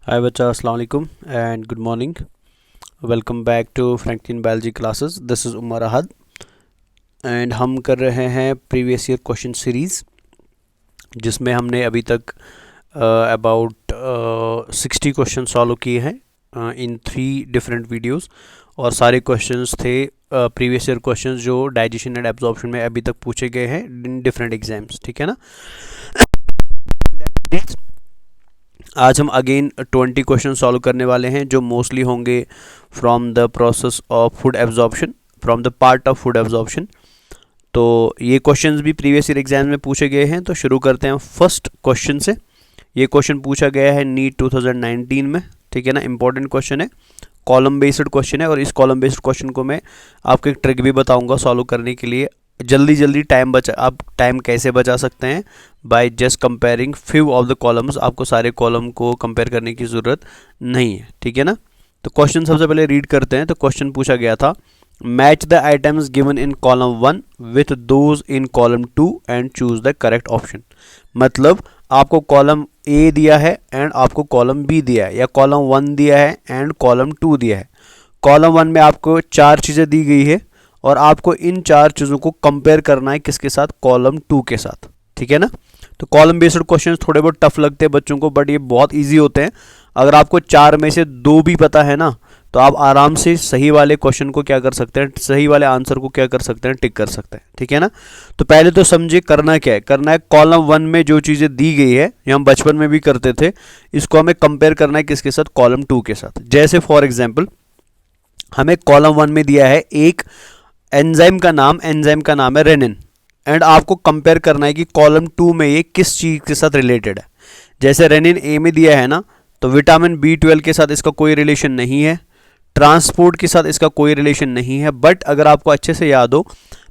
हाय बच्चा, अस्सलाम वालेकुम and good morning. Welcome back to Franklin biology classes. This is Umar Ahad and हम कर रहे हैं प्रीवियस ईयर क्वेश्चन सीरीज़, जिसमें हमने अभी तक अबाउट 60 क्वेश्चन सॉल्व किए हैं इन 3 डिफरेंट वीडियोस। और सारे क्वेश्चंस थे प्रीवियस ईयर क्वेश्चंस जो डाइजेशन एंड एब्जॉर्प्शन में अभी तक पूछे गए हैं इन डिफरेंट एग्जाम्स, ठीक है ना। आज हम अगेन 20 क्वेश्चन सॉल्व करने वाले हैं जो मोस्टली होंगे from the process of food absorption, from the part of food absorption. तो ये क्वेश्चंस भी प्रीवियस ईयर एग्जाम में पूछे गए हैं। तो शुरू करते हैं फर्स्ट क्वेश्चन से। ये क्वेश्चन पूछा गया है नीट 2019 में, ठीक है ना। इंपॉर्टेंट क्वेश्चन है, कॉलम बेस्ड क्वेश्चन है। और इस कॉलम बेस्ड क्वेश्चन को मैं आपको एक ट्रिक भी बताऊंगा सॉल्व करने के लिए। जल्दी आप टाइम कैसे बचा सकते हैं by just comparing few of the columns. आपको सारे कॉलम को कंपेयर करने की ज़रूरत नहीं है, ठीक है ना। तो क्वेश्चन सबसे पहले रीड करते हैं। तो क्वेश्चन पूछा गया था, match the items given in column 1 with those in column 2 and choose the correct option. मतलब आपको कॉलम ए दिया है एंड आपको कॉलम बी दिया है, या कॉलम 1 दिया है एंड कॉलम 2 दिया है। कॉलम 1 में आपको 4 चीज़ें दी गई है और आपको इन 4 चीज़ों को कंपेयर करना है किसके साथ, कॉलम 2 के साथ, ठीक है ना। तो कॉलम बेस्ड क्वेश्चन थोड़े बहुत टफ लगते हैं बच्चों को, बट ये बहुत इजी होते हैं। अगर आपको 4 में से 2 भी पता है ना, तो आप आराम से सही वाले क्वेश्चन को क्या कर सकते हैं, सही वाले आंसर को क्या कर सकते हैं, टिक कर सकते हैं, ठीक है ना। तो पहले तो समझिए करना क्या है। करना है कॉलम 1 में जो चीज़ें दी गई है, ये हम बचपन में भी करते थे, इसको हमें कंपेयर करना है किसके साथ, कॉलम 2 के साथ। जैसे फॉर एग्जाम्पल हमें कॉलम 1 में दिया है एक एंजाइम का नाम है रेनिन, एंड आपको कंपेयर करना है कि कॉलम 2 में ये किस चीज़ के साथ रिलेटेड है। जैसे रेनिन ए में दिया है ना, तो विटामिन B12 के साथ इसका कोई रिलेशन नहीं है, ट्रांसपोर्ट के साथ इसका कोई रिलेशन नहीं है। बट अगर आपको अच्छे से याद हो,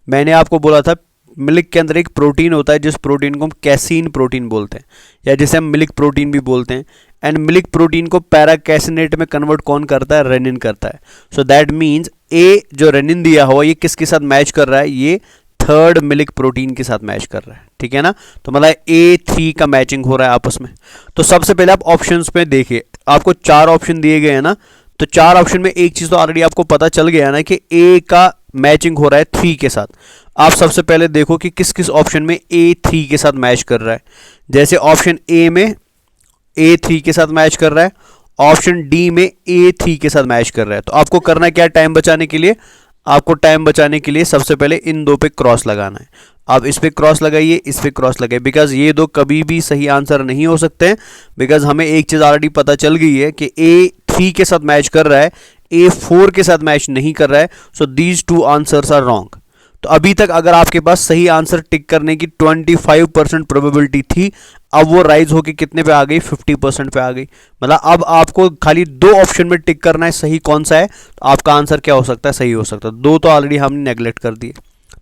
मैंने आपको बोला था मिल्क के अंदर एक प्रोटीन होता है जिस प्रोटीन को हम कैसीन प्रोटीन बोलते हैं, या जिसे हम मिल्क प्रोटीन भी बोलते हैं। एंड मिल्क प्रोटीन को पैराकैसिनेट में कन्वर्ट कौन करता है, रेनिन करता है। सो दैट मीन्स ए जो रेनिन दिया हुआ ये किसके साथ मैच कर रहा है, ये थर्ड मिल्क प्रोटीन के साथ मैच कर रहा है, ठीक है ना। तो मतलब A3 का मैचिंग हो रहा है आपस में। तो सबसे पहले आप ऑप्शंस में देखिए, आपको 4 ऑप्शन दिए गए हैं ना, तो 4 ऑप्शन में एक चीज़ तो ऑलरेडी आपको पता चल गया ना कि A का मैचिंग हो रहा है 3 के साथ। आप सबसे पहले देखो कि किस किस ऑप्शन में A3 के साथ मैच कर रहा है। जैसे ऑप्शन ए में A3 के साथ मैच कर रहा है, ऑप्शन डी में A3 के साथ मैच कर रहा है। तो आपको करना क्या है, टाइम बचाने के लिए, आपको टाइम बचाने के लिए सबसे पहले इन 2 पे क्रॉस लगाना है। आप इस पे क्रॉस लगाइए, इस पे क्रॉस लगाइए, बिकॉज ये 2 कभी भी सही आंसर नहीं हो सकते हैं। बिकॉज हमें एक चीज़ ऑलरेडी पता चल गई है कि A3 के साथ मैच कर रहा है, A4 के साथ मैच नहीं कर रहा है। So these 2 answers are wrong. तो अभी तक अगर आपके पास सही आंसर टिक करने की 25% प्रोबेबिलिटी थी, अब वो राइज होके कितने पे आ गई, 50% पे आ गई। मतलब अब आपको खाली 2 ऑप्शन में टिक करना है, सही कौन सा है, तो आपका आंसर क्या हो सकता है, सही हो सकता है। 2 तो ऑलरेडी हमने नेगलेक्ट कर दिए।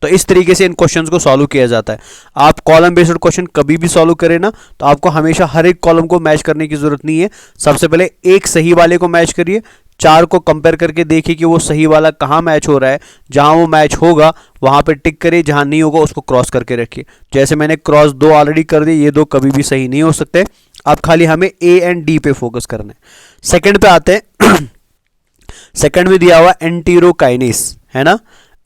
तो इस तरीके से इन क्वेश्चंस को सॉल्व किया जाता है। आप कॉलम बेस्ड क्वेश्चन कभी भी सॉल्व करें ना, तो आपको हमेशा हर एक कॉलम को मैच करने की जरूरत नहीं है। सबसे पहले एक सही वाले को मैच करिए, 4 को कंपेयर करके देखिए कि वो सही वाला कहाँ मैच हो रहा है। जहाँ वो मैच होगा वहाँ पे टिक करिए, जहाँ नहीं होगा उसको क्रॉस करके रखिए। जैसे मैंने क्रॉस 2 ऑलरेडी कर दिए, ये 2 कभी भी सही नहीं हो सकते। अब खाली हमें A एंड D पे फोकस करना है। सेकंड पे आते हैं। सेकंड में दिया हुआ एंटीरोकाइनेस है ना।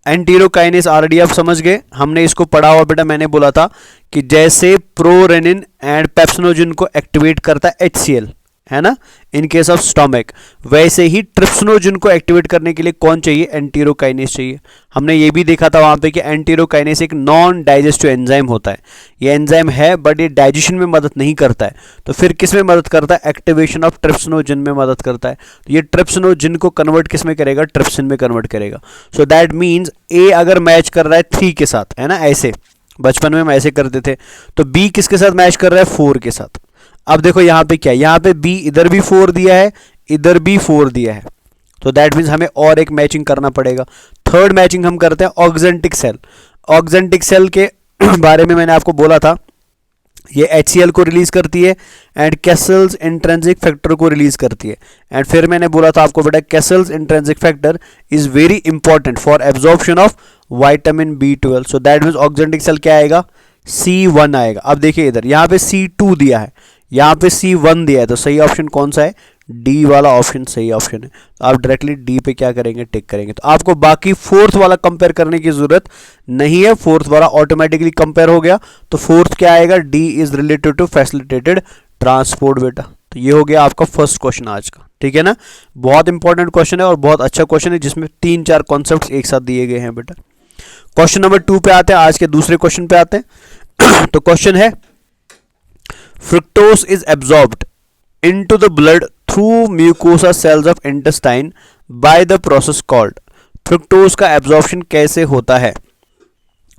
एंटीरोकाइनेस ऑलरेडी आप समझ गए, हमने इसको पढ़ा हुआ बेटा। मैंने बोला था कि जैसे प्रोरेनिन एंड पेप्सिनोजन को एक्टिवेट करता है HCl, है ना, इन केस ऑफ स्टोमक, वैसे ही ट्रिप्सिनोजन को एक्टिवेट करने के लिए कौन चाहिए, एंटीरोकाइनेस चाहिए। हमने ये भी देखा था वहां पे कि एंटीरोकाइनेस एक नॉन डाइजेस्टिव एंजाइम होता है। ये एंजाइम है बट ये डाइजेशन में मदद नहीं करता है। तो फिर किस में मदद करता है, एक्टिवेशन ऑफ ट्रिप्सिनोजन में मदद करता है। तो ये ट्रिप्सिनोजन को कन्वर्ट किस में करेगा, ट्रिप्सिन में कन्वर्ट करेगा। सो दैट मीन्स ए अगर मैच कर रहा है 3 के साथ, है ना, ऐसे बचपन में हम ऐसे करते थे, तो बी किसके साथ मैच कर रहा है, 4 के साथ। अब देखो यहाँ पे क्या, यहाँ पे बी इधर भी 4 दिया है, इधर भी 4 दिया है। तो दैट मीन्स हमें और एक मैचिंग करना पड़ेगा। थर्ड मैचिंग हम करते हैं ऑक्जेंटिक सेल। ऑक्जेंटिक सेल के बारे में मैंने आपको बोला था, ये HCl को रिलीज करती है एंड कैसल्स इंट्रिंसिक फैक्टर को रिलीज करती है। एंड फिर मैंने बोला था आपको बेटा, Castle's intrinsic factor is very important for absorption of vitamin B12। So that means oxyntic cell क्या आएगा, C1 आएगा। अब देखिए इधर यहाँ पे C2 दिया है, यहाँ पे C1 दिया है, तो सही ऑप्शन कौन सा है? डी वाला ऑप्शन सही ऑप्शन है। तो आप डायरेक्टली डी पे क्या करेंगे? टिक करेंगे। तो आपको बाकी फोर्थ वाला कंपेयर करने की जरूरत नहीं है, फोर्थ वाला ऑटोमेटिकली कंपेयर हो गया। तो फोर्थ क्या आएगा? D is related to facilitated transport बेटा। तो ये हो गया आपका फर्स्ट क्वेश्चन आज का, ठीक है ना। बहुत इंपॉर्टेंट क्वेश्चन है और बहुत अच्छा क्वेश्चन है, जिसमें 3-4 कॉन्सेप्ट्स एक साथ दिए गए हैं बेटा। क्वेश्चन नंबर 2 पे आते हैं, आज के दूसरे क्वेश्चन पे आते हैं। तो क्वेश्चन है, fructose is absorbed into the blood through mucosa cells of intestine by the process called. Fructose का एब्जॉर्प्शन कैसे होता है?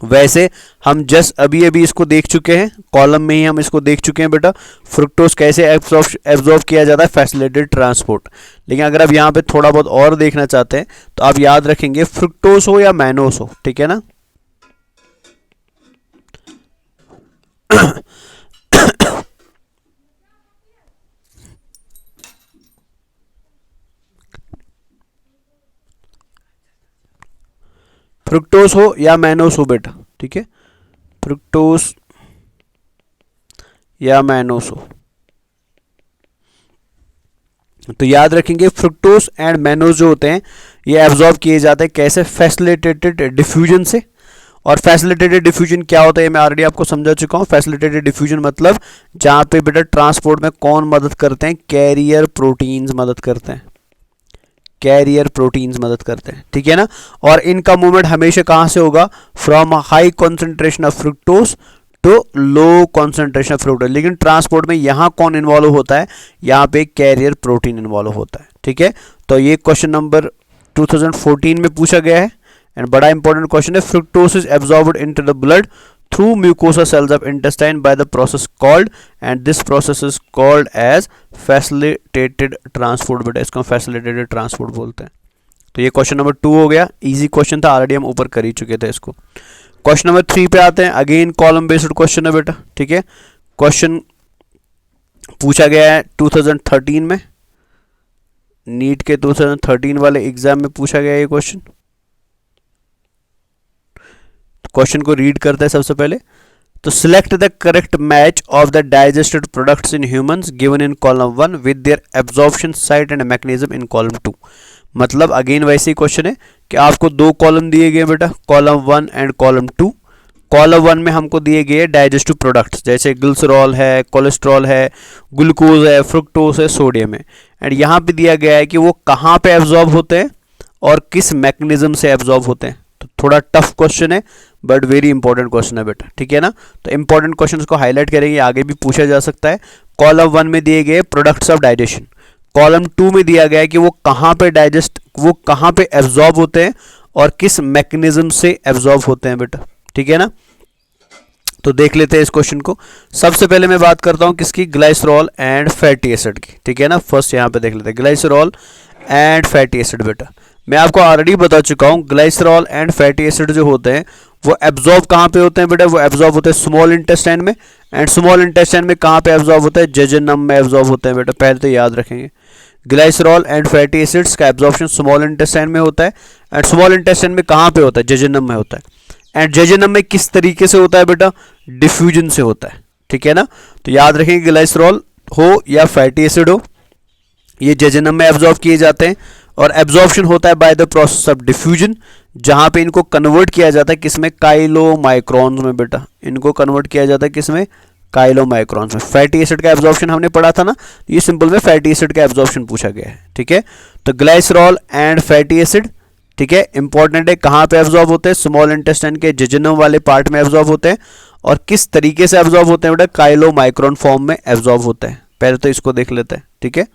वैसे हम जस्ट अभी अभी इसको देख चुके हैं, कॉलम में ही हम इसको देख चुके हैं बेटा, फ्रुक्टोज कैसे एब्जॉर्ब किया जाता है, फैसिलिटेटेड ट्रांसपोर्ट। लेकिन अगर आप यहाँ पे थोड़ा बहुत और देखना चाहते हैं तो आप याद रखेंगे फ्रुक्टोज हो या मैनोस हो, ठीक है ना। फ्रुक्टोज हो या मैनोस हो बेटा, ठीक है, फ्रुक्टोज या मैनोस हो। तो याद रखेंगे फ्रुक्टोज एंड मैनोस जो होते हैं ये एब्जॉर्ब किए जाते हैं कैसे? फैसिलिटेटेड डिफ्यूजन से। और फैसिलिटेटेड डिफ्यूजन क्या होता है मैं ऑलरेडी आपको समझा चुका हूं। फैसिलिटेटेड डिफ्यूजन मतलब जहां पे बेटा ट्रांसपोर्ट में कौन मदद करते हैं? कैरियर प्रोटीन्स मदद करते हैं, कैरियर प्रोटीन्स मदद करते हैं, ठीक है ना। और इनका मूवमेंट हमेशा कहां से होगा? From high concentration of fructose to low concentration of fructose. लेकिन ट्रांसपोर्ट में यहां कौन इन्वॉल्व होता है? यहां पे कैरियर प्रोटीन इन्वॉल्व होता है, ठीक है। तो ये क्वेश्चन नंबर 2014 में पूछा गया है एंड बड़ा इंपॉर्टेंट क्वेश्चन है। Fructose is absorbed into the blood through mucosa cells of intestine by the process called, and this process is called as facilitated transport बेटा, इसको facilitated transport बोलते हैं। तो ये क्वेश्चन नंबर 2 हो गया, इजी क्वेश्चन था, ऑलरेडी हम ऊपर कर ही चुके थे इसको। क्वेश्चन नंबर 3 पे आते हैं, अगेन कॉलम बेस्ड क्वेश्चन है बेटा, ठीक है। क्वेश्चन पूछा गया है 2013 में, नीट के 2013 वाले एग्जाम में पूछा गया ये क्वेश्चन। क्वेश्चन को रीड करते हैं सबसे पहले। तो select the correct match of the digested products in humans given in column 1 with their absorption site and mechanism in column 2। मतलब अगेन वैसे ही क्वेश्चन है कि आपको 2 कॉलम दिए गए बेटा, कॉलम 1 एंड कॉलम 2। कॉलम 1 में हमको दिए गए डाइजेस्टिव प्रोडक्ट्स जैसे ग्लिसरॉल है, कोलेस्ट्रॉल है, ग्लूकोज है, फ्रुक्टोज है, सोडियम है। एंड यहाँ पे दिया गया है कि वो कहाँ पे एब्जॉर्ब होते हैं और किस मैकेनिज्म से एब्जॉर्ब होते हैं। तो थोड़ा टफ क्वेश्चन है बट वेरी इंपॉर्टेंट क्वेश्चन है बेटा, ठीक है ना। तो इंपॉर्टेंट क्वेश्चंस को हाईलाइट करेंगे, आगे भी पूछा जा सकता है। कॉलम 1 में दिए गए प्रोडक्ट्स ऑफ डाइजेशन, कॉलम 2 में दिया गया है कि वो कहाँ पे एब्जॉर्ब होते हैं और किस मैकेनिज्म से एब्जॉर्ब होते हैं बेटा, ठीक है ना। तो देख लेते हैं इस क्वेश्चन को। सबसे पहले मैं बात करता हूँ किसकी? ग्लाइसरॉल एंड फैटी एसिड की, ठीक है ना। फर्स्ट यहाँ पे देख लेते हैं ग्लाइसरॉल एंड फैटी एसिड बेटा। मैं आपको ऑलरेडी बता चुका हूँ ग्लाइसरॉल एंड फैटी एसिड जो होते हैं वो एब्जॉर्ब कहाँ पे होते हैं बेटा? वो एब्जॉर्ब होते हैं स्मॉल इंटेस्टाइन में। एंड स्मॉल इंटेस्टाइन में कहाँ पे एब्जॉर्ब होता है? जेजुनम में एब्जॉर्ब होते हैं बेटा, पहले तो याद रखेंगे। ग्लाइसरॉल एंड फैटी एसिड्स का एब्जॉर्प्शन स्मॉल इंटेस्टाइन में होता है। एंड स्मॉल इंटेस्टाइन में कहाँ पे होता है? जेजुनम में होता है। एंड जेजुनम में किस तरीके से होता है बेटा? डिफ्यूजन से होता है, ठीक है ना। तो याद रखेंगे ग्लाइसरॉल हो या फैटी एसिड हो, ये जेजुनम में एब्जॉर्ब किए जाते हैं और एब्जॉर्प्शन होता है bye the process of diffusion, जहां पे इनको कन्वर्ट किया जाता है किसमें? काइलोमाइक्रॉन्स में बेटा। इनको कन्वर्ट किया जाता है किसमें? काइलोमाइक्रॉन्स में। फैटी एसिड का एब्जॉर्प्शन हमने पढ़ा था ना, ये सिंपल में फैटी एसिड का एब्जॉर्प्शन पूछा गया है, ठीक है। तो ग्लाइसरॉल एंड फैटी एसिड, ठीक है, इंपॉर्टेंट है। कहाँ पे एब्जॉर्ब होते हैं? स्मॉल इंटेस्टाइन के जेजुनम वाले पार्ट में एब्जॉर्ब होते हैं। और किस तरीके से एब्जॉर्ब होते हैं बेटा? काइलोमाइक्रॉन फॉर्म में एब्जॉर्ब होते हैं। पहले तो इसको देख लेते हैं, ठीक है।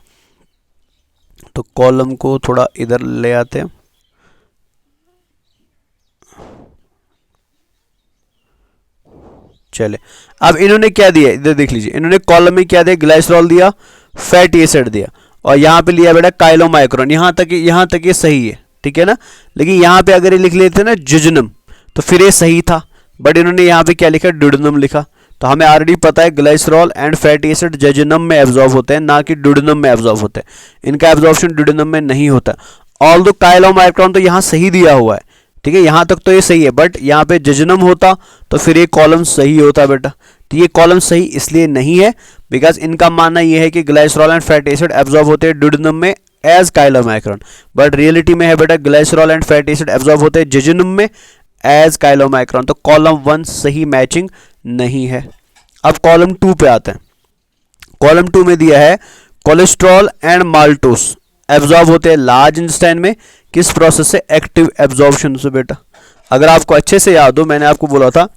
तो कॉलम को थोड़ा इधर ले आते हैं। चले, अब इन्होंने क्या दिया इधर देख लीजिए। इन्होंने कॉलम में क्या दिया? ग्लाइसरॉल दिया, फैटी एसिड दिया और यहाँ पे लिया बेटा काइलोमाइक्रॉन। यहाँ तक ये सही है, ठीक है ना। लेकिन यहाँ पे अगर ये लिख लेते ना जेजुनम तो फिर ये सही था, बट इन्होंने यहाँ पे क्या लिखा? ड्यूडेनम लिखा। तो हमें ऑलरेडी पता है glycerol and fatty acid jejunum में एब्जॉर्ब होते हैं, ना कि ड्यूडेनम में एब्जॉर्ब होते हैं। इनका एब्जॉर्प्शन ड्यूडेनम में नहीं होता। ऑल्दो काइलोमाइक्रॉन तो यहाँ सही दिया हुआ है, ठीक है, यहाँ तक तो ये सही है, बट यहाँ पे जेजुनम होता तो फिर ये कॉलम सही होता बेटा। तो ये कॉलम सही इसलिए नहीं है बिकॉज इनका मानना ये है कि glycerol and fatty acid absorb होते हैं ड्यूडेनम में एज काइलोमाइक्रोन, बट रियलिटी में है बेटा glycerol and fatty acid absorb होते हैं जेजुनम में एज काइलोमाइक्रोन। तो कॉलम 1 सही मैचिंग नहीं है। अब कॉलम 2 पे आते हैं। कॉलम 2 में दिया है कोलेस्ट्रॉल एंड माल्टोस एब्जॉर्ब होते हैं लार्ज इंटेस्टाइन में, किस प्रोसेस से? एक्टिव एब्जॉर्प्शन से। बेटा अगर आपको अच्छे से याद हो, मैंने आपको बोला था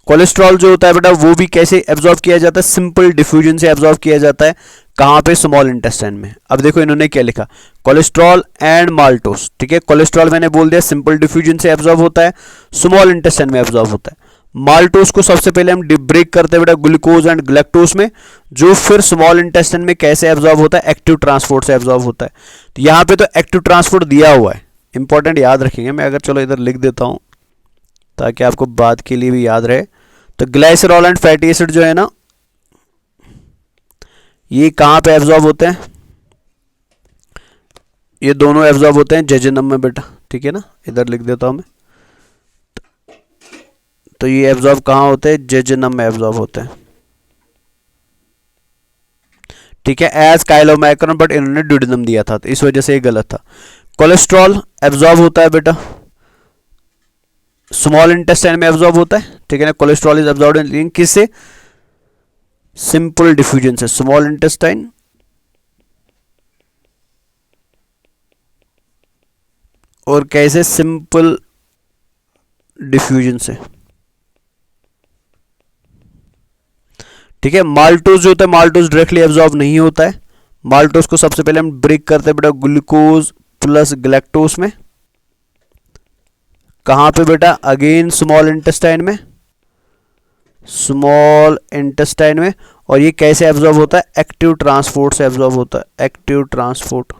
कोलेस्ट्रॉल जो होता है बेटा वो भी कैसे एब्जॉर्ब किया जाता है? सिंपल डिफ्यूजन से एब्जॉर्ब किया जाता है। कहाँ पे? स्मॉल इंटेस्टाइन में। अब देखो इन्होंने क्या लिखा, कोलेस्ट्रॉल एंड माल्टोस। ठीक है, कोलेस्ट्रॉल मैंने बोल दिया सिंपल डिफ्यूजन से एब्जॉर्ब होता है, स्मॉल इंटेस्टाइन में एब्जॉर्ब होता है। माल्टोस को सबसे पहले हम ब्रेक करते हैं बेटा ग्लूकोज एंड गैलेक्टोज में, जो फिर स्मॉल इंटेस्टाइन में कैसे एब्जॉर्ब होता है? एक्टिव ट्रांसपोर्ट से एब्जॉर्ब होता है। तो यहाँ पे तो एक्टिव ट्रांसपोर्ट दिया हुआ है, इंपॉर्टेंट याद रखेंगे। मैं अगर चलो इधर लिख देता हूँ ताकि आपको बात के लिए भी याद रहे। तो ग्लाइसरॉल एंड फैटी एसिड जो है ना, ये कहाँ पे एब्जॉर्ब होते हैं? ये दोनों एब्जॉर्ब होते हैं जेजुनम में बेटा। ठीक है ना, इधर लिख देता हूँ मैं। तो ये एब्जॉर्ब कहाँ होते हैं? जेजुनम में एब्जॉर्ब होते हैं। ठीक है, एज काइलोमाइक्रोन, बट इन्होंने ड्यूडेनम दिया था तो इस वजह से ये गलत था। कोलेस्ट्रॉल एब्जॉर्ब होता है बेटा स्मॉल इंटेस्टाइन में एब्जॉर्ब होता है। ठीक है ना, कोलेस्ट्रॉल इज एब्जॉर्ब्ड इन किससे? सिंपल डिफ्यूजन से, स्मॉल इंटेस्टाइन और कैसे? सिंपल डिफ्यूजन से। ठीक है, माल्टोज जो होता है, माल्टोज डायरेक्टली एब्जॉर्ब नहीं होता है। माल्टोज को सबसे पहले हम ब्रेक करते हैं बेटा ग्लूकोज प्लस गैलेक्टोज में। कहां पे बेटा? अगेन स्मॉल इंटेस्टाइन में, स्मॉल इंटेस्टाइन में। और ये कैसे एब्जॉर्ब होता है? एक्टिव ट्रांसपोर्ट से एब्जॉर्ब होता है। एक्टिव ट्रांसपोर्ट,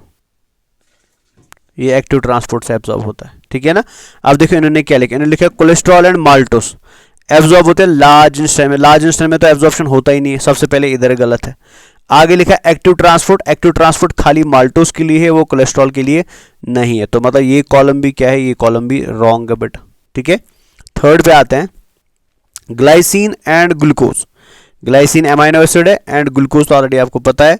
ये एक्टिव ट्रांसपोर्ट से एब्जॉर्ब होता है। ठीक है ना। अब देखो इन्होंने क्या लिखा, इन्होंने लिखा कोलेस्ट्रॉल एंड माल्टोस एब्जॉर्ब होते हैं लार्ज इंटेस्टाइन में। लार्ज इंटेस्टाइन में तो एब्जॉर्प्शन होता ही नहीं है, सबसे पहले इधर गलत है। आगे लिखा एक्टिव ट्रांसपोर्ट, एक्टिव ट्रांसपोर्ट खाली माल्टोस के लिए है, वो कोलेस्ट्रॉल के लिए नहीं है। तो मतलब ये कॉलम भी क्या है? ये कॉलम भी रॉन्ग है बेटा। ठीक है, थर्ड पे आते हैं। Glycine and glucose, glycine amino acid है एंड ग्लूकोज तो ऑलरेडी आपको पता है।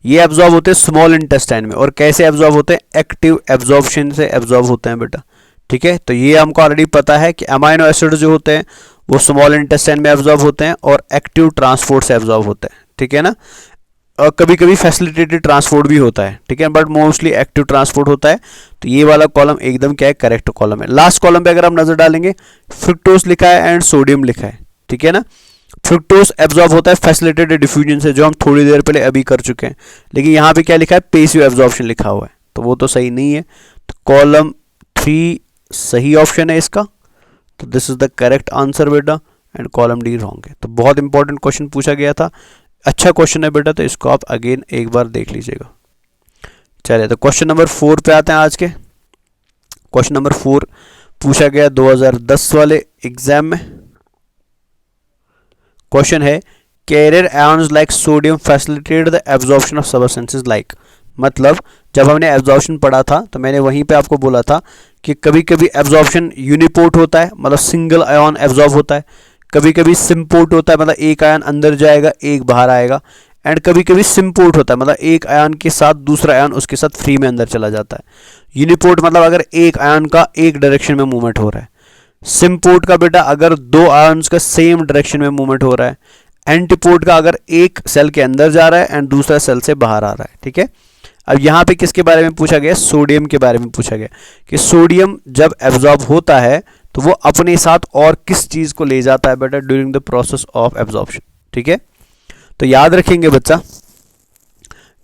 ये एब्जॉर्ब होते हैं स्मॉल इंटेस्टाइन में। और कैसे एब्जॉर्ब होते हैं? एक्टिव एब्जॉर्प्शन से एब्जॉर्ब होते हैं बेटा। ठीक है, तो ये हमको ऑलरेडी पता है कि अमाइनो एसिड जो होते हैं वो स्मॉल इंटेस्टाइन में एब्जॉर्ब होते हैं और एक्टिव ट्रांसपोर्ट से एब्जॉर्ब होते हैं। ठीक है ना, और कभी कभी फैसिलिटेटेड ट्रांसपोर्ट भी होता है। ठीक है, बट मोस्टली एक्टिव ट्रांसपोर्ट होता है। तो ये वाला कॉलम एकदम क्या है? करेक्ट कॉलम है। लास्ट कॉलम पे अगर हम नजर डालेंगे, फ्रुक्टोज लिखा है एंड सोडियम लिखा है। ठीक है ना, फ्रुक्टोज एब्जॉर्ब होता है फैसिलिटेटेड डिफ्यूजन से, जो हम थोड़ी देर पहले अभी कर चुके हैं। लेकिन यहाँ पे क्या लिखा है? पेसिव एब्जॉर्प्शन लिखा हुआ है, तो वो तो सही नहीं है। तो कॉलम 3 सही ऑप्शन है इसका। तो this is the correct answer बेटा, एंड कॉलम डी रॉन्ग है। तो बहुत इंपॉर्टेंट क्वेश्चन पूछा गया था, अच्छा क्वेश्चन है बेटा, तो इसको आप अगेन एक बार देख लीजिएगा। चलिए, तो क्वेश्चन नंबर 4 पे आते हैं आज के। क्वेश्चन नंबर 4 पूछा गया 2010 वाले एग्जाम में। क्वेश्चन है carrier ions like sodium facilitate the absorption of substances like. मतलब जब हमने एब्जॉर्प्शन पढ़ा था तो मैंने वहीं पे आपको बोला था कि कभी कभी एब्जॉर्प्शन यूनिपोर्ट होता है, मतलब सिंगल आयन एब्जॉर्ब होता है। कभी कभी सिम्पोर्ट होता है, मतलब एक आयन अंदर जाएगा एक बाहर आएगा। एंड कभी कभी सिम्पोर्ट होता है, मतलब एक आयन के साथ दूसरा आयन उसके साथ फ्री में अंदर चला जाता है। यूनिपोर्ट मतलब अगर एक आयन का एक डायरेक्शन में मूवमेंट हो रहा है। सिम्पोर्ट का बेटा अगर दो आयन्स का सेम डायरेक्शन में मूवमेंट हो रहा है। एंटीपोर्ट का अगर एक सेल के अंदर जा रहा है एंड दूसरा सेल से बाहर आ रहा है। ठीक है, अब यहाँ पे किसके बारे में पूछा गया? सोडियम के बारे में पूछा गया कि सोडियम जब एब्जॉर्ब होता है तो वो अपने साथ और किस चीज को ले जाता है बेटा during the process of absorption. ठीक है, तो याद रखेंगे बच्चा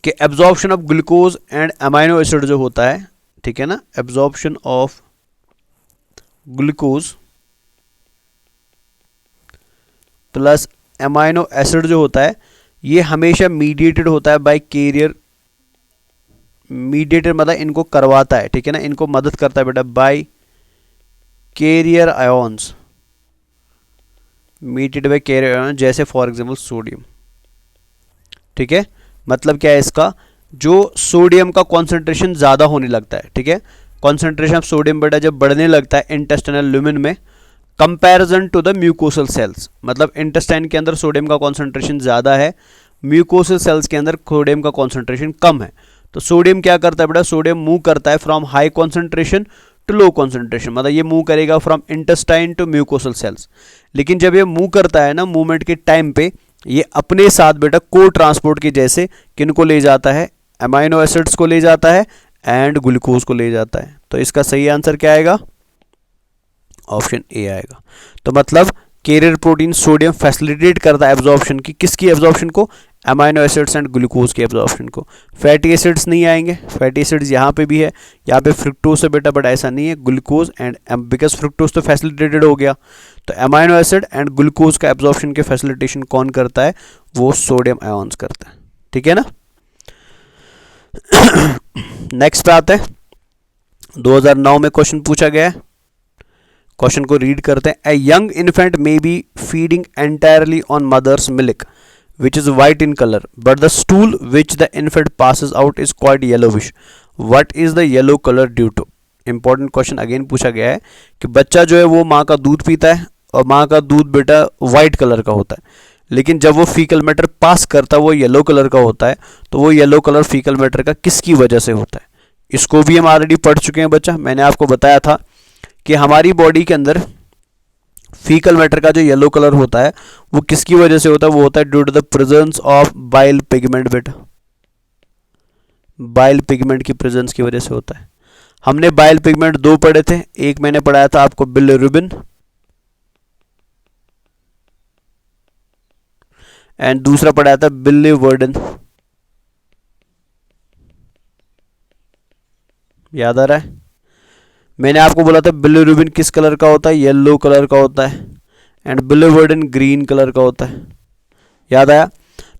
कि absorption of glucose and amino acid जो होता है, ठीक है ना, absorption of glucose plus amino acid जो होता है ये हमेशा मीडिएटेड होता है बाय कैरियर। मीडिएटेड मतलब इनको करवाता है, ठीक है ना, इनको मदद करता है बेटा by carrier ions, mediated by carrier ion, जैसे फॉर एग्जांपल सोडियम। ठीक है, मतलब क्या है इसका? जो सोडियम का कॉन्सेंट्रेशन ज़्यादा होने लगता है, ठीक है, कॉन्सेंट्रेशन ऑफ सोडियम बेटा जब बढ़ने लगता है इंटेस्टिनल लुमेन में, comparison to the mucosal cells, मतलब इंटेस्टाइन के अंदर सोडियम का कॉन्सेंट्रेशन ज़्यादा है, म्यूकोसल सेल्स के अंदर सोडियम का कॉन्सेंट्रेशन कम है। तो सोडियम क्या करता है बेटा, सोडियम मूव करता है from high concentration to low concentration, मतलब ये मूव करेगा from intestine to mucosal cells. लेकिन जब ये मूव करता है ना, मूवमेंट के टाइम पे ये अपने साथ बेटा को ट्रांसपोर्ट की जैसे किनको ले जाता है, अमाइनो एसिड्स को ले जाता है एंड ग्लूकोज को ले जाता है। तो इसका सही आंसर क्या आएगा, ऑप्शन ए आएगा। तो मतलब कैरियर प्रोटीन सोडियम फैसिलिटेट करता है एब्जॉर्प्शन की, किसकी एब्जॉर्प्शन को, अमाइनो एसिड्स एंड ग्लूकोज की एब्जॉर्प्शन को। फैटी एसिड्स नहीं आएंगे, फैटी एसिड्स यहाँ पे भी है, यहाँ पे फ्रुक्टोज से बेटा बट ऐसा नहीं है, ग्लूकोज एंड बिकॉज फ्रुक्टोज तो फैसिलिटेटेड हो गया, तो अमाइनो एसिड एंड ग्लूकोज का एब्जॉर्प्शन के फैसिलिटेशन कौन करता है, वो सोडियम आयंस करता है। ठीक है ना। नेक्स्ट पे आते हैं, 2009 में क्वेश्चन पूछा गया है, क्वेश्चन को रीड करते हैं। A young infant may be feeding entirely on mother's milk which is white in color, but the stool which the infant passes out is quite yellowish. What is the yellow color due to? Important question again पूछा गया है कि बच्चा जो है वो माँ का दूध पीता है और माँ का दूध बेटा वाइट कलर का होता है, लेकिन जब वो फीकल मैटर पास करता है वो येलो कलर का होता है। तो वो येलो कलर फीकल मैटर का किसकी वजह से होता है, इसको भी हम ऑलरेडी पढ़ चुके हैं बच्चा। मैंने आपको बताया था कि हमारी बॉडी के अंदर फीकल मैटर का जो येलो कलर होता है वो किसकी वजह से होता है, वो होता है due to the presence of bile pigment बेटा, बाइल पिगमेंट की प्रेजेंस की वजह से होता है। हमने बाइल पिगमेंट दो पढ़े थे, एक मैंने पढ़ाया था आपको बिलिरुबिन एंड दूसरा पढ़ाया था बिलिवर्डिन, याद आ रहा है। मैंने आपको बोला था बिलिरुबिन किस कलर का होता है, येलो कलर का होता है एंड बिलिवर्डिन ग्रीन कलर का होता है, याद आया।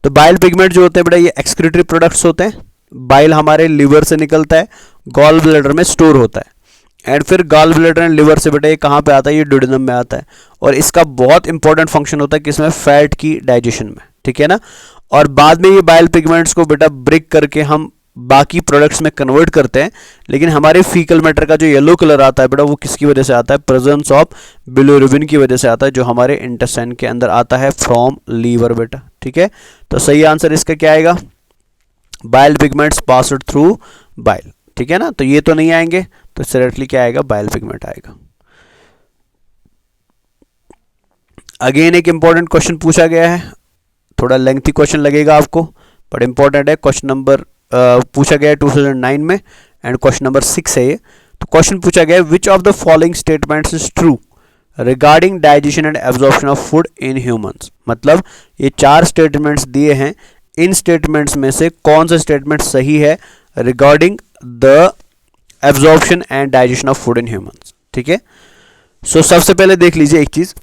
तो बाइल पिगमेंट जो होते हैं बेटा ये एक्सक्रीटरी प्रोडक्ट्स होते हैं, बाइल हमारे लिवर से निकलता है, गॉल ब्लैडर में स्टोर होता है एंड फिर गॉल ब्लैडर एंड लिवर से बेटा ये कहाँ पे आता है, ये ड्यूडेनम में आता है और इसका बहुत इंपॉर्टेंट फंक्शन होता है किसमें, फैट की डाइजेशन में। ठीक है ना। और बाद में ये बाइल पिगमेंट्स को बेटा ब्रेक करके हम बाकी प्रोडक्ट्स में कन्वर्ट करते हैं, लेकिन हमारे फीकल मैटर का जो येलो कलर आता है बेटा वो किसकी वजह से आता है, प्रेजेंस ऑफ बिलिरुबिन की वजह से आता है, जो हमारे इंटेस्टाइन के अंदर आता है फ्रॉम लीवर बेटा। ठीक है। तो सही आंसर इसका क्या आएगा, bile pigments passed through bile. ठीक है ना। तो ये तो नहीं आएंगे, तो डायरेक्टली क्या आएगा, बाइल पिगमेंट आएगा। अगेन एक इंपॉर्टेंट क्वेश्चन पूछा गया है, थोड़ा लेंथी क्वेश्चन लगेगा आपको बट इंपॉर्टेंट है। क्वेश्चन नंबर पूछा गया है 2009 में एंड क्वेश्चन नंबर 6 है ये। तो क्वेश्चन पूछा गया है विच of the following statements is true regarding digestion and absorption of food in humans, मतलब ये 4 स्टेटमेंट्स दिए हैं, इन स्टेटमेंट्स में से कौन सा स्टेटमेंट सही है regarding the absorption and digestion of food in humans. ठीक है। सो सबसे पहले देख लीजिए एक चीज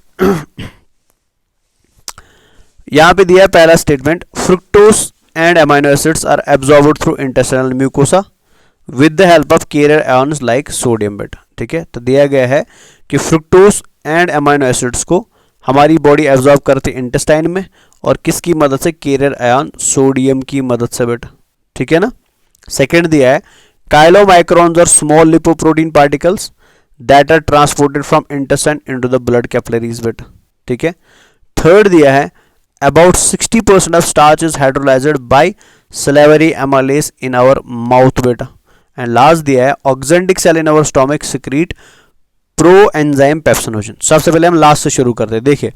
यहां पे दिया है पहला statement, fructose and amino acids are absorbed through intestinal mucosa with the help of carrier ions like sodium beta। ठीक है। तो दिया गया है कि फ्रुक्टोज एंड अमाइनो एसिड्स को हमारी बॉडी एब्जॉर्ब करती है इंटेस्टाइन में और किसकी मदद से, कैरियर आयन सोडियम की मदद से बेटा। ठीक है ना। सेकंड दिया है काइलोमाइक्रॉन्स और small lipoprotein particles that are transported from intestine into the blood capillaries बेटा। ठीक है। थर्ड दिया है about 60% of starch is hydrolyzed by salivary amylase in our mouth beta। and last दिया है oxyntic cell in our stomach secrete proenzyme pepsinogen। सबसे पहले हम लास्ट से शुरू करते हैं। देखिए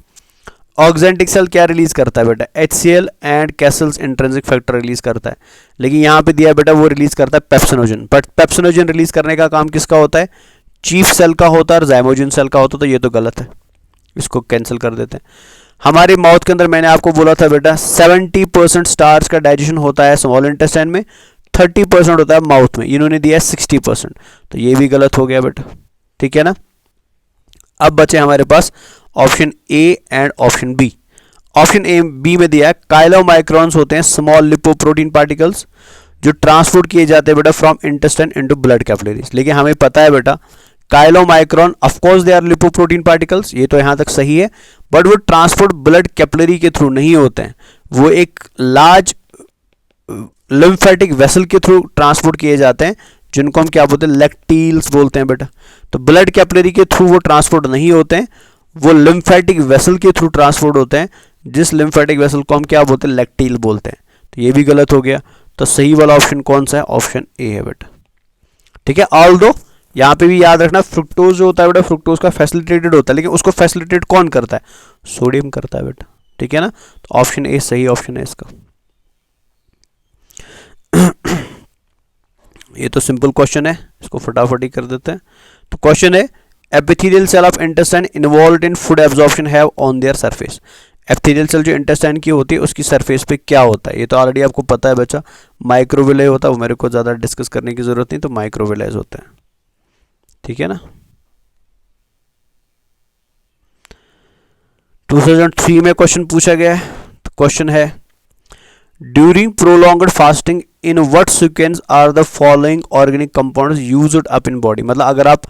ऑक्जेंटिक सेल क्या रिलीज करता है बेटा, HCl and Castle's intrinsic factor release करता है, लेकिन यहाँ पे दिया बेटा वो रिलीज करता है पेप्सिनोजन। बट पेप्सिनोजन रिलीज करने का काम किसका होता है, चीफ सेल का होता है और जाइमोजिन सेल का होता है, तो ये तो गलत है, इसको कैंसिल कर देते हैं। हमारे माउथ के अंदर मैंने आपको बोला था बेटा 70% स्टार्च का डाइजेशन होता है स्मॉल इंटेस्टाइन में, 30% होता है माउथ में, इन्होंने दिया है 60%, तो ये भी गलत हो गया बेटा। ठीक है ना। अब बचे हमारे पास option A and option B. Option A B में दिया है काइलोमाइक्रॉन्स होते हैं स्मॉल लिपोप्रोटीन पार्टिकल्स जो ट्रांसपोर्ट किए जाते हैं बेटा from intestine into blood capillaries. लेकिन हमें पता है बेटा chylomicron of course they are lipoprotein particles, ये तो यहां तक सही है, बट वो ट्रांसपोर्ट ब्लड कैपिलरी के थ्रू नहीं होते हैं, वो एक लार्ज लिम्फेटिक वेसल के थ्रू ट्रांसपोर्ट किए जाते हैं जिनको हम क्या बोलते हैं, लैक्टील्स बोलते हैं बेटा। तो ब्लड कैपिलरी के थ्रू वो ट्रांसपोर्ट नहीं होते हैं, वो लिम्फेटिक वेसल के थ्रू ट्रांसपोर्ट होते हैं, जिस लिम्फेटिक वेसल को हम क्या बोलते हैं, लैक्टील बोलते हैं। तो ये भी गलत हो गया। तो सही वाला ऑप्शन कौन सा है, ऑप्शन ए है बेटा। ठीक है, ऑल्दो यहाँ पे भी याद रखना फ्रुक्टोज जो होता है बेटा, फ्रुक्टोज का फैसिलिटेटेड होता है, लेकिन उसको फैसिलिटेट कौन करता है, सोडियम करता है बेटा। ठीक है ना, तो ऑप्शन ए सही ऑप्शन है इसका। ये तो सिंपल क्वेश्चन है, इसको फटाफट ही कर देते हैं। तो क्वेश्चन है epithelial cell of intestine involved in food absorption have on their surface. Epithelial cell जो इंटेस्टाइन की होती है उसकी सरफेस पे क्या होता है, ये तो ऑलरेडी आपको पता है बच्चा, माइक्रोविलेज होता है, वो मेरे को ज़्यादा डिस्कस करने की ज़रूरत नहीं, तो माइक्रोविलेज होता है। ठीक है ना। 2003 में क्वेश्चन पूछा गया है। तो क्वेश्चन है during prolonged fasting in what sequence are the following organic compounds used up in body. मतलब अगर आप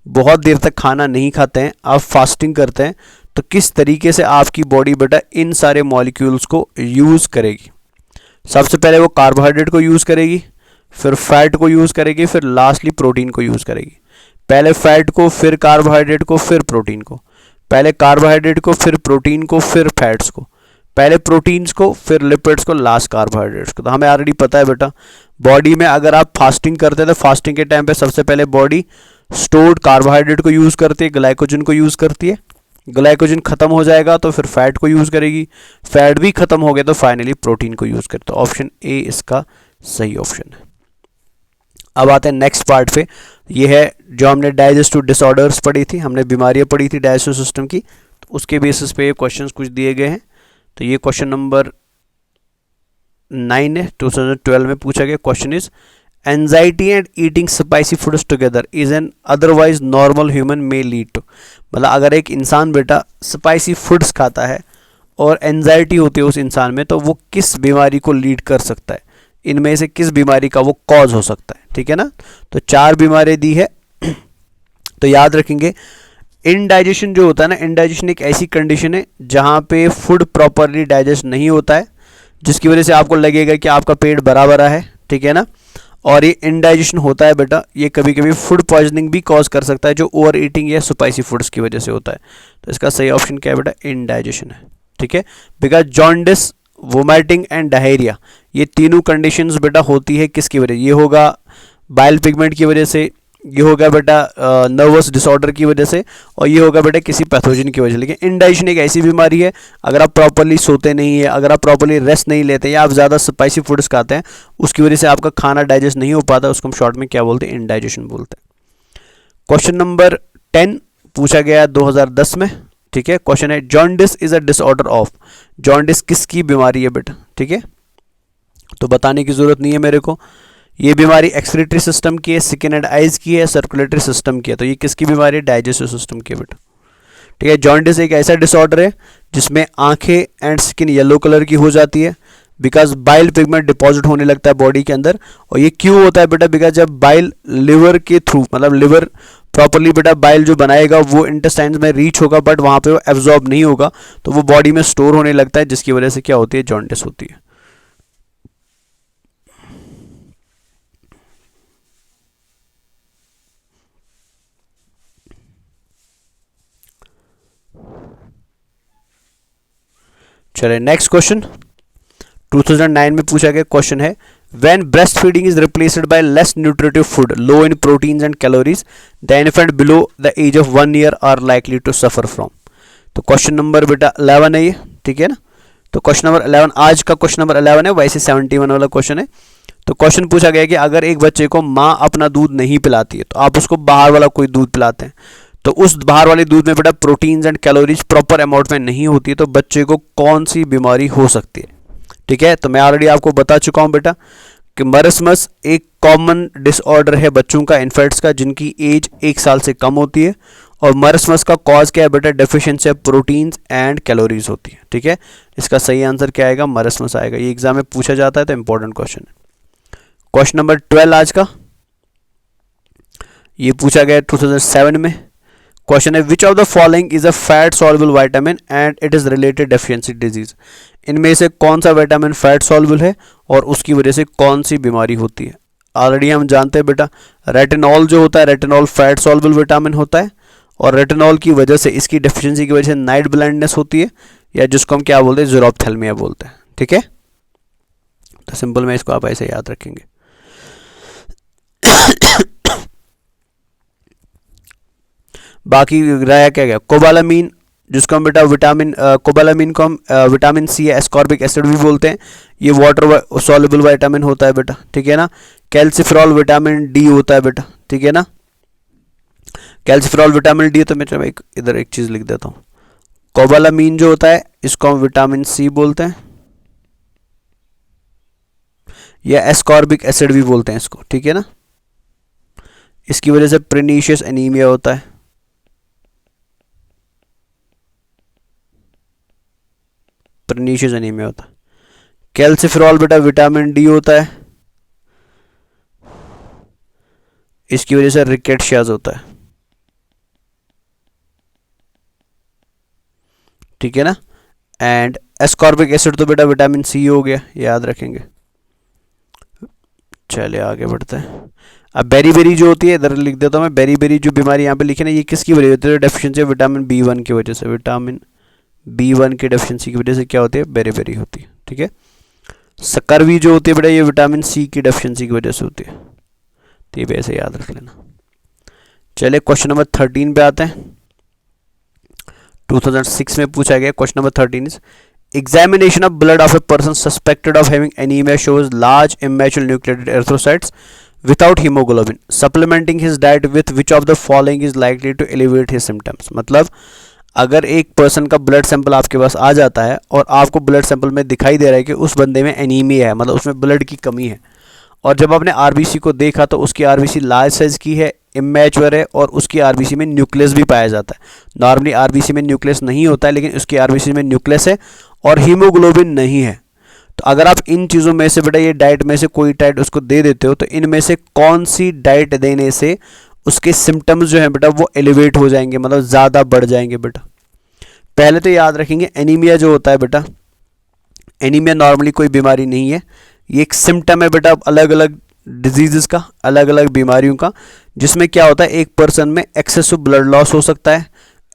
बहुत देर तक खाना नहीं खाते हैं, आप फास्टिंग करते हैं, तो किस तरीके से आपकी बॉडी बेटा इन सारे मॉलिक्यूल्स को यूज़ करेगी। सबसे पहले वो कार्बोहाइड्रेट को यूज़ करेगी, फिर फैट को यूज़ करेगी, फिर लास्टली प्रोटीन को यूज़ करेगी। पहले फैट को, फिर कार्बोहाइड्रेट को, फिर प्रोटीन को। पहले कार्बोहाइड्रेट को, फिर प्रोटीन को, फिर फैट्स को। पहले प्रोटीन्स को, फिर लिपिड्स को, लास्ट कार्बोहाइड्रेट्स को। तो हमें ऑलरेडी पता है बेटा, बॉडी में अगर आप फास्टिंग करते हैं तो फास्टिंग के टाइम पे सबसे पहले बॉडी स्टोर्ड कार्बोहाइड्रेट को यूज़ करती है, ग्लाइकोजन को यूज़ करती है। ग्लाइकोजन खत्म हो जाएगा तो फिर फैट को यूज़ करेगी, फैट भी खत्म हो गया तो फाइनली प्रोटीन को यूज़ करते। तो ऑप्शन ए इसका सही ऑप्शन है। अब आते हैं नेक्स्ट पार्ट पे। ये है जो हमने डाइजेस्टिव डिसऑर्डर्स पढ़ी थी, हमने बीमारियां पढ़ी थी डाइजेस्टिव सिस्टम की, तो उसके बेसिस पे ये क्वेश्चंस कुछ दिए गए हैं। तो ये क्वेश्चन नंबर 9 है, 2012 में पूछा गया। Question is anxiety and eating spicy foods together is an otherwise normal human may lead to. मतलब अगर एक इंसान बेटा स्पाइसी फूड्स खाता है और एंजाइटी होती है उस इंसान में, तो वो किस बीमारी को लीड कर सकता है, इनमें से किस बीमारी का वो कॉज हो सकता है। ठीक है ना, तो 4 बीमारियां दी है। तो याद रखेंगे, इनडाइजेशन जो होता है ना, इनडाइजेशन एक ऐसी कंडीशन है जहाँ पे फूड प्रॉपरली डाइजेस्ट नहीं होता है, जिसकी वजह से आपको लगेगा कि आपका पेट भरा भरा है। ठीक है ना, और ये इनडाइजेशन होता है बेटा, ये कभी कभी फूड पॉइजनिंग भी कॉज कर सकता है, जो ओवर ईटिंग या स्पाइसी फूड्स की वजह से होता है। तो इसका सही ऑप्शन क्या है बेटा, इनडाइजेशन है। ठीक है, because jaundice, vomiting and diarrhoea, ये तीनों कंडीशंस बेटा होती है किसकी वजह, ये होगा बाइल पिगमेंट की वजह से, ये होगा बेटा नर्वस डिसऑर्डर की वजह से, और ये होगा बेटा किसी पैथोजन की वजह से। लेकिन इनडाइजेशन एक ऐसी बीमारी है, अगर आप प्रॉपरली सोते नहीं है, अगर आप प्रॉपरली रेस्ट नहीं लेते या आप ज़्यादा स्पाइसी फूड्स खाते हैं, उसकी वजह से आपका खाना डाइजेस्ट नहीं हो पाता, उसको हम शॉर्ट में क्या बोलते हैं, इनडाइजेशन बोलते हैं। क्वेश्चन नंबर 10 पूछा गया है 2010 में। ठीक है, क्वेश्चन है jaundice is a disorder of. Jaundice किसकी बीमारी है बेटा। ठीक है, तो बताने की जरूरत नहीं है मेरे को। ये बीमारी एक्सक्रीटरी सिस्टम की है, स्किन एंड आइज की है, सर्कुलेटरी सिस्टम की है। तो ये किसकी बीमारी है, डाइजेस्टिव सिस्टम की है बेटा। ठीक है, जॉन्डिस एक ऐसा डिसऑर्डर है जिसमें आंखें एंड स्किन येलो कलर की हो जाती है, बिकॉज बाइल पिगमेंट डिपॉजिट होने लगता है बॉडी के अंदर। और ये क्यों होता है बेटा, बिकॉज जब बाइल लिवर के थ्रू, मतलब लिवर प्रॉपरली बेटा बाइल जो बनाएगा वो इंटेस्टाइन्स में रीच होगा, बट वहाँ पे वो एब्जॉर्ब नहीं होगा, तो वो बॉडी में स्टोर होने लगता है, जिसकी वजह से क्या होती है, जॉन्डिस होती है। चलिए नेक्स्ट क्वेश्चन 2009 में पूछा गया। क्वेश्चन है when breast feeding is replaced by less nutritive food low in proteins and calories the infant below the age of 1 year are likely to suffer from. तो क्वेश्चन नंबर बेटा 11 है ये। ठीक है ना, तो क्वेश्चन नंबर 11 आज का क्वेश्चन नंबर 11 है, वैसे 71 वाला क्वेश्चन है। तो क्वेश्चन पूछा गया कि अगर एक बच्चे को माँ अपना दूध नहीं पिलाती है, तो आप उसको बाहर वाला कोई दूध पिलाते हैं, तो उस बाहर वाले दूध में बेटा proteins and calories proper amount में नहीं होती है, तो बच्चे को कौन सी बीमारी हो सकती है। ठीक है, तो मैं ऑलरेडी आपको बता चुका हूं बेटा कि मरसमस एक कॉमन डिसऑर्डर है बच्चों का, इन्फेंट्स का, जिनकी एज 1 साल से कम होती है। और मरसमस का कॉज क्या है बेटा, deficiency of proteins and calories होती है। ठीक है, इसका सही आंसर क्या आएगा, मरसमस आएगा। ये एग्जाम में पूछा जाता है तो इंपॉर्टेंट क्वेश्चन है। क्वेश्चन नंबर 12 आज का, ये पूछा गया 2007 में। क्वेश्चन है विच of the following is a fat soluble vitamin and it is related deficiency disease. इनमें से कौन सा विटामिन फैट सॉल्युबल है और उसकी वजह से कौन सी बीमारी होती है। ऑलरेडी हम जानते हैं बेटा रेटिनॉल जो होता है, रेटिनॉल फैट सॉल्युबल विटामिन होता है, और रेटिनॉल की वजह से, इसकी डेफिशिएंसी की वजह से नाइट ब्लाइंडनेस होती है, या जिसको हम क्या बोलते हैं, ज़ीरोप्थेल्मिया बोलते हैं। ठीक है, तो सिंपल में इसको आप ऐसे याद रखेंगे। बाकी रहा क्या गया, कोबालामीन, जिसको हम बेटा कोबालामीन को हम विटामिन सी या एस्कॉर्बिक एसिड भी बोलते हैं। ये वाटर सॉल्युबल विटामिन होता है बेटा, ठीक है ना। कैल्सिफेरॉल विटामिन डी होता है बेटा, ठीक है ना। कैल्सिफेरॉल विटामिन डी, तो मैं इधर एक चीज़ लिख देता हूँ। कोबालामीन जो होता है इसको हम विटामिन सी बोलते हैं, या एस्कॉर्बिक एसिड भी बोलते हैं इसको, ठीक है ना। इसकी वजह से प्रेनिशियस एनीमिया होता है। प्रेनिशियस एनीमिया होता है। कैल्सिफेरॉल बेटा विटामिन डी होता है, इसकी वजह से रिकेट्शियाज होता है, ठीक है ना। एंड एस्कॉर्बिक एसिड तो बेटा विटामिन सी हो गया, याद रखेंगे। चलिए आगे बढ़ते हैं। अब बेरी जो होती है, इधर लिख देता हूँ मैं, बेरी जो बीमारी यहाँ पे लिखी ना, ये किसकी वजह होती है, डेफिशिएंसी विटामिन बी1 की वजह से। विटामिन बी1 की डेफिशिएंसी की वजह से क्या होती है, बेरी होती है, ठीक है। स्कर्वी जो होती है बेटा, ये विटामिन सी की डेफिशिएंसी की वजह से होती है, तो ये भी ऐसे याद रख लेना। चलिए क्वेश्चन नंबर 13 पे आते हैं। 2006 में पूछा गया question number 13 is examination of blood of a person suspected of having anemia shows large immature nucleated erythrocytes without hemoglobin. Supplementing his diet with which of the following is likely to elevate his symptoms. मतलब अगर एक person का blood sample आपके पास आ जाता है और आपको blood sample में दिखाई दे रहा है कि उस बंदे में एनीमिया है, मतलब उसमें ब्लड की कमी है, और जब आपने आरबीसी को देखा तो उसकी आरबीसी लार्ज साइज की है, इमेच्योर है, और उसकी आरबीसी में न्यूक्लियस भी पाया जाता है। नॉर्मली आरबीसी में न्यूक्लियस नहीं होता है, लेकिन उसकी आरबीसी में न्यूक्लियस है और हीमोग्लोबिन नहीं है। तो अगर आप इन चीज़ों में से बेटा ये डाइट में से कोई डाइट उसको दे देते हो, तो इनमें से कौन सी डाइट देने से उसके सिम्टम्स जो हैं बेटा वो एलिवेट हो जाएंगे, मतलब ज़्यादा बढ़ जाएंगे बेटा। पहले तो याद रखेंगे, एनीमिया जो होता है बेटा, एनीमिया नॉर्मली कोई बीमारी नहीं है, ये एक सिम्टम है बेटा अलग अलग डिजीज़ का, अलग अलग बीमारियों का, जिसमें क्या होता है, एक पर्सन में एक्सेसिव ब्लड लॉस हो सकता है,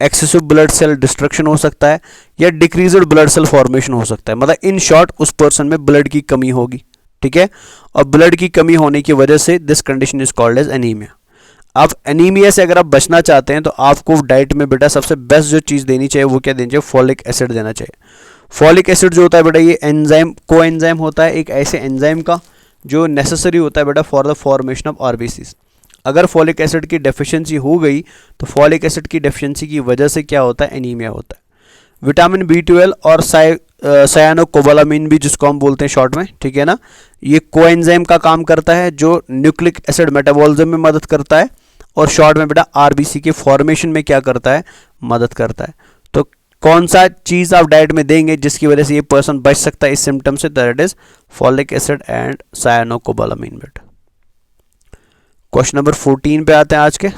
एक्सेसिव ब्लड सेल डिस्ट्रक्शन हो सकता है, या डिक्रीज्ड ब्लड सेल फॉर्मेशन हो सकता है। मतलब इन शॉर्ट उस पर्सन में ब्लड की कमी होगी, ठीक है। और ब्लड की कमी होने की वजह से this condition is called as anaemia. अब एनीमिया से अगर आप बचना चाहते हैं तो आपको डाइट में बेटा सबसे बेस्ट जो चीज़ देनी चाहिए वो क्या देनी चाहिए, फॉलिक एसिड देना चाहिए। फॉलिक एसिड जो होता है बेटा, ये एंजाइम को एंजाइम होता है, एक ऐसे एंजाइम का जो नेसेसरी होता है बेटा for the formation of RBCs. अगर फॉलिक एसिड की डेफिशिएंसी हो गई तो फॉलिक एसिड की डेफिशिएंसी की वजह से क्या होता है, एनीमिया होता है। विटामिन B12 और सायानोकोबालामीन भी, जिसको हम बोलते हैं शॉर्ट में, ठीक है ना, ये कोएंजाइम का काम करता है जो न्यूक्लिक एसिड मेटाबॉलिज्म में मदद करता है, और शॉर्ट में बेटा आरबीसी के फॉर्मेशन में क्या करता है, मदद करता है। तो कौन सा चीज़ आप डाइट में देंगे जिसकी वजह से ये पर्सन बच सकता है इस सिम्टम से, that is folic acid and cyanocobalamin बेटा। क्वेश्चन नंबर 14 पे आते हैं आज के।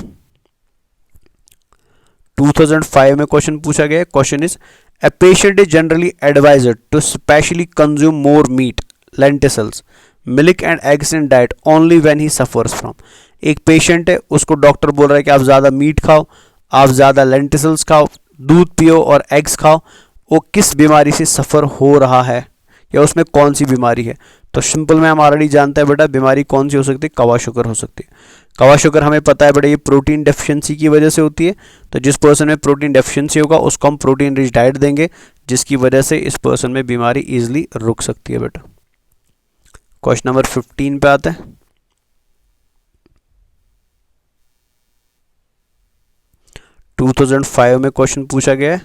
2005 में क्वेश्चन पूछा गया। Question is a patient is generally advised to specially consume more meat, lentils, milk and eggs in diet only when he suffers from. एक पेशेंट है, उसको डॉक्टर बोल रहा है कि आप ज़्यादा मीट खाओ, आप ज़्यादा लेंटिल्स खाओ, दूध पियो और एग्स खाओ। वो किस बीमारी से सफ़र हो रहा है या उसमें कौन सी बीमारी है? तो सिंपल में हम ऑलरेडी जानते हैं बेटा बीमारी कौन सी हो सकती है, कवाशुगर हो सकती है। कवाशुगर हमें पता है बेटा ये प्रोटीन डेफिशिएंसी की वजह से होती है। तो जिस पर्सन में प्रोटीन डेफिशिएंसी होगा उसको हम प्रोटीन रिच डाइट देंगे, जिसकी वजह से इस पर्सन में बीमारी ईजिली रुक सकती है बेटा। क्वेश्चन नंबर 15 पे आते हैं। टू 2005 में क्वेश्चन पूछा गया है।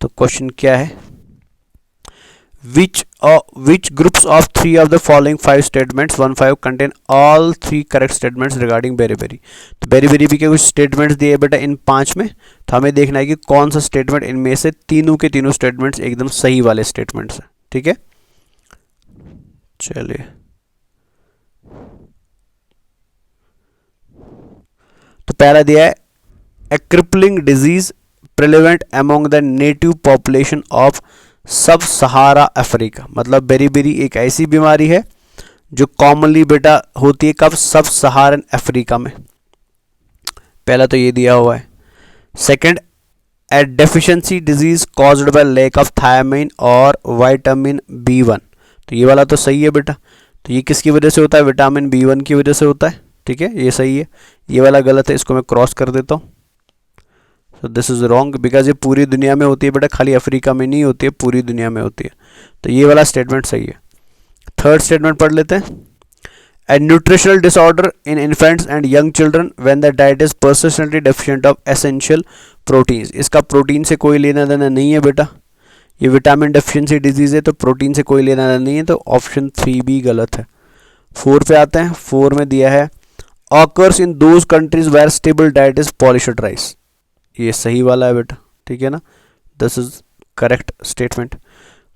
तो क्वेश्चन क्या है, which groups of 3 of the following 5 statements 1-5 contain all 3 correct statements regarding berry. तो बेरी के कुछ स्टेटमेंट्स दिए बेटा इन 5 में, तो हमें देखना है कि कौन सा स्टेटमेंट इनमें से तीनों के तीनों स्टेटमेंट्स एकदम सही वाले स्टेटमेंट्स हैं, ठीक है। चलिए तो पहला दिया है a crippling disease prevalent among the native population of sub Sahara Africa. मतलब बेरी एक ऐसी बीमारी है जो कॉमनली बेटा होती है कब, सब सहारन अफ्रीका में। पहला तो ये दिया हुआ है। Second, a deficiency disease caused by lack of thiamine और विटामिन B1। तो ये वाला तो सही है बेटा। तो ये किसकी वजह से होता है? विटामिन B1 की वजह से होता है। ठीक है, ये सही है। ये वाला गलत है, इसको मैं क्रॉस कर देता हूँ। तो दिस इज रॉन्ग बिकॉज ये पूरी दुनिया में होती है बेटा, खाली अफ्रीका में नहीं होती है, पूरी दुनिया में होती है। तो ये वाला स्टेटमेंट सही है। थर्ड स्टेटमेंट पढ़ लेते हैं। A nutritional disorder in infants and young children when the diet is persistently deficient of essential proteins। इसका प्रोटीन से कोई लेना देना नहीं है बेटा, ये विटामिन डेफिशिएंसी डिजीज है, तो प्रोटीन से कोई लेना देना नहीं है, तो ऑप्शन 3 भी गलत है। 4 पे आते हैं। 4 में दिया है occurs in those countries where stable diet is polished rice। ये सही वाला है बेटा, ठीक है ना, this is correct statement.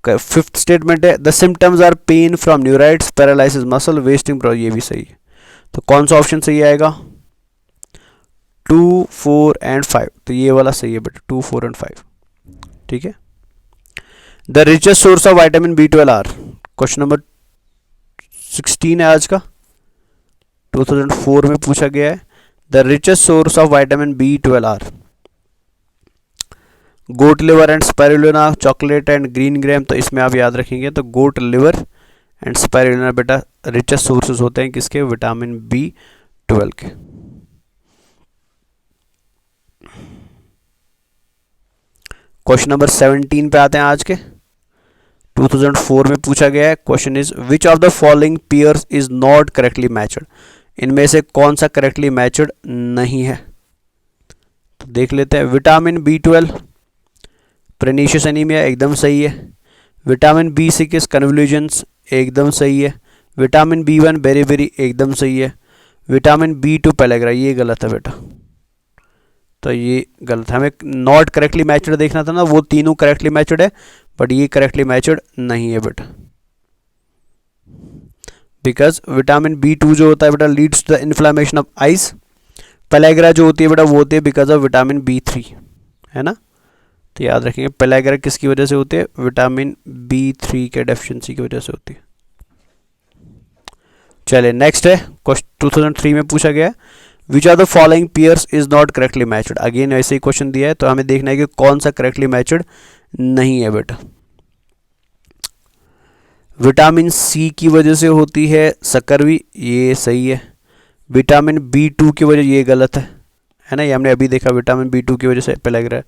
Fifth statement है the symptoms are pain from neuritis, paralysis muscle wasting, ये भी सही है। तो कौन सा ऑप्शन सही आएगा? 2, 4 एंड 5। तो ये वाला सही है बेटा, 2, 4 एंड 5। ठीक है। The richest source of vitamin B12 are, question number 16 है आज का, 2004 में पूछा गया है। The richest source of vitamin B12 are goat liver and spirulina, chocolate and green gram. तो इसमें आप याद रखेंगे, तो गोट लिवर एंड स्पाइरुलिना बेटा रिचेस्ट सोर्सेज होते हैं किसके? विटामिन B12 के। क्वेश्चन नंबर 17 पे आते हैं आज के, 2004 में पूछा गया है। Question is which of the following pairs is not correctly matched. इनमें से कौन सा करेक्टली मैच्ड नहीं है? तो देख लेते हैं। विटामिन B12 प्रेनिशियस एनीमिया एकदम सही है। विटामिन B6 कन्वल्यूजन्स एकदम सही है। विटामिन B1 बेरी एकदम सही है। विटामिन B2 पेलेग्रा, ये गलत है बेटा, तो ये गलत है। हमें नॉट करेक्टली मैच्ड देखना था ना, वो तीनों करेक्टली मैच्ड है, बट ये करेक्टली मैच्ड नहीं है बेटा, बिकॉज विटामिन B2 जो होता है बेटा leads to the inflammation of eyes. Pellagra जो होती है बेटा वो होती है बिकॉज ऑफ विटामिन B3, है ना। तो याद रखेंगे पेलेग्रा किसकी वजह से होती है? विटामिन B3 के डेफिशिएंसी की वजह से होती है। चलिए नेक्स्ट है, क्वेश्चन 2003 में पूछा गया which are the following pairs is not correctly matched. Again ऐसे ही क्वेश्चन दिया है, तो हमें देखना है कि कौन सा करेक्टली मैच्ड नहीं है बेटा। विटामिन C की वजह से होती है सकरवी, ये सही है। विटामिन B2 की वजह, ये गलत है ना, ये हमने अभी देखा, विटामिन B2 की वजह से पेलेग्रा।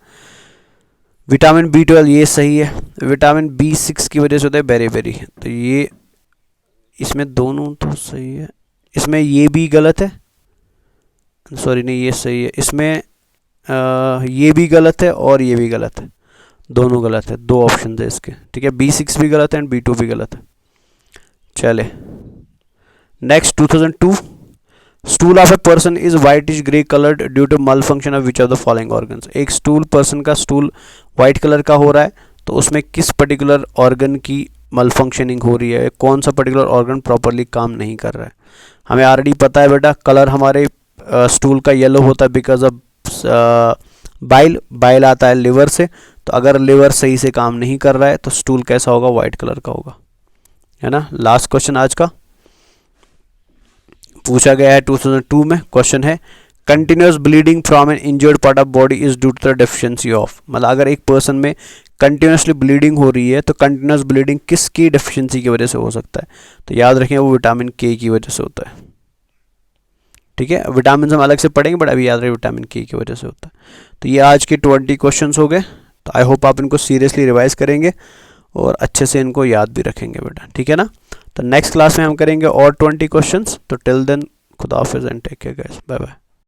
विटामिन B12 ये सही है। विटामिन B6 की वजह से होता है बेरी, तो ये इसमें दोनों तो सही है, इसमें ये भी गलत है, सॉरी नहीं ये सही है। इसमें ये भी गलत है और ये भी गलत है, दोनों गलत है, दो ऑप्शन है इसके। ठीक है, B6 भी गलत है एंड B2 भी गलत है। चले next 2002 stool of a person is whitish grey coloured due to malfunction of which of the following organs. एक स्टूल पर्सन का स्टूल वाइट कलर का हो रहा है, तो उसमें किस पर्टिकुलर ऑर्गन की मल फंक्शनिंग हो रही है, कौन सा पर्टिकुलर ऑर्गन प्रॉपरली काम नहीं कर रहा है। हमें ऑलरेडी पता है बेटा, कलर हमारे स्टूल का येलो होता है बिकॉज ऑफ बाइल आता है लिवर से, तो अगर लिवर सही से काम नहीं कर रहा है तो स्टूल कैसा होगा? वाइट कलर का होगा, है ना। लास्ट क्वेश्चन आज का पूछा गया है 2002 में। क्वेश्चन है continuous bleeding from an injured part of body is due to the deficiency of. मतलब अगर एक पर्सन में कंटिन्यूसली ब्लीडिंग हो रही है तो कंटिन्यूस ब्लीडिंग किसकी डेफिशिएंसी की वजह से हो सकता है? तो याद रखें वो विटामिन K की वजह से होता है। ठीक है, विटामिन हम अलग से पढ़ेंगे, बट अभी याद रहे विटामिन K की वजह से होता है। तो ये आज के 20 क्वेश्चंस हो गए। तो आई होप आप इनको सीरियसली रिवाइज करेंगे और अच्छे से इनको याद भी रखेंगे बेटा, ठीक है ना। तो नेक्स्ट क्लास में हम करेंगे और 20 क्वेश्चंस। तो टिल देन खुदा हाफिज़ and take care guys, bye bye.